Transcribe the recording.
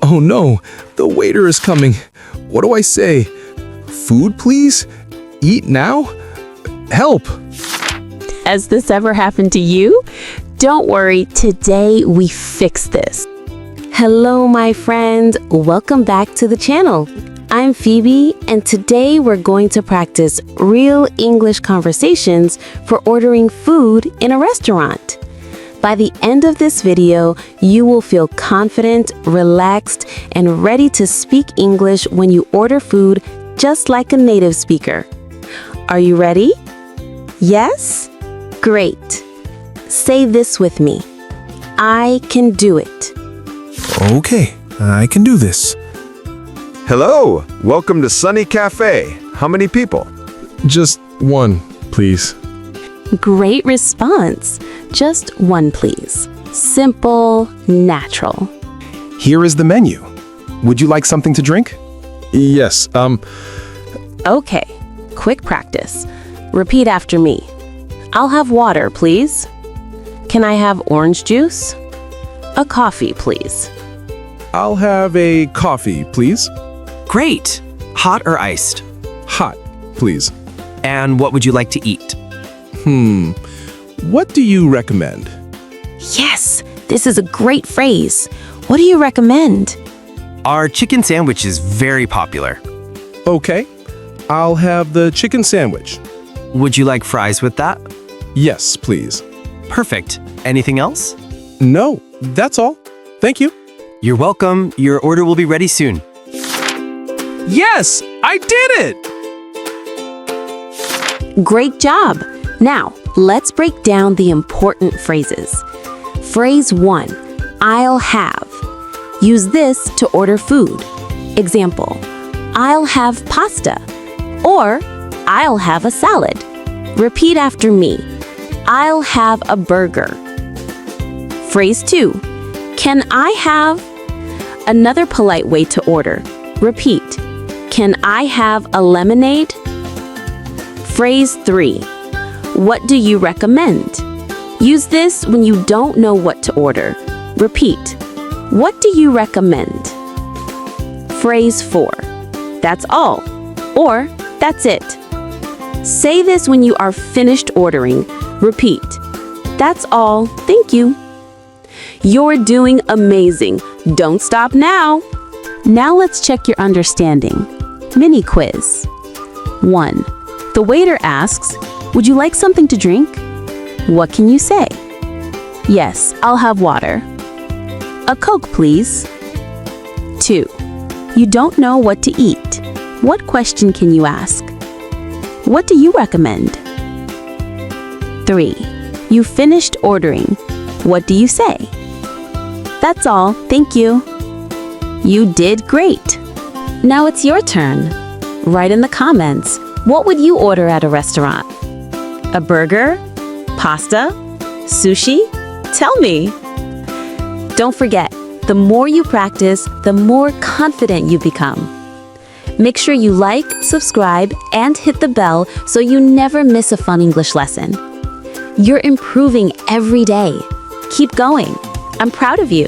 Oh no, the waiter is coming. What do I say? Food, please? Eat now? Help! Has this ever happened to you? Don't worry, today we fix this. Hello, my friend. Welcome back to the channel. I'm Phoebe, and today we're going to practice real English conversations for ordering food in a restaurant. By the end of this video, you will feel confident, relaxed, and ready to speak English when you order food just like a native speaker. Are you ready? Yes? Great. Say this with me. I can do it. Okay, I can do this. Hello, welcome to Sunny Café. How many people? Just one, please. Great response. Just one, please. Simple, natural. Here is the menu. Would you like something to drink? Yes, Okay, quick practice. Repeat after me. I'll have water, please. Can I have orange juice? A coffee, please. I'll have a coffee, please. Great! Hot or iced? Hot, please. And what would you like to eat? What do you recommend? Yes, this is a great phrase. What do you recommend? Our chicken sandwich is very popular. Okay, I'll have the chicken sandwich. Would you like fries with that? Yes, please. Perfect. Anything else? No, that's all. Thank you. You're welcome. Your order will be ready soon. Yes, I did it! Great job! Now, let's break down the important phrases. Phrase 1, I'll have. Use this to order food. Example, I'll have pasta. Or, I'll have a salad. Repeat after me. I'll have a burger. Phrase 2, can I have? Another polite way to order. Repeat. Can I have a lemonade? Phrase 3. What do you recommend? Use this when you don't know what to order. Repeat. What do you recommend? Phrase 4. That's all. Or, that's it. Say this when you are finished ordering. Repeat. That's all. Thank you. You're doing amazing. Don't stop now. Now let's check your understanding. Mini quiz. 1. The waiter asks, would you like something to drink? What can you say? Yes, I'll have water. A Coke, please. 2. You don't know what to eat. What question can you ask? What do you recommend? 3. You finished ordering. What do you say? That's all, thank you. You did great. Now it's your turn. Write in the comments, what would you order at a restaurant? A burger? Pasta? Sushi? Tell me. Don't forget, the more you practice, the more confident you become. Make sure you like, subscribe, and hit the bell so you never miss a fun English lesson. You're improving every day. Keep going. I'm proud of you.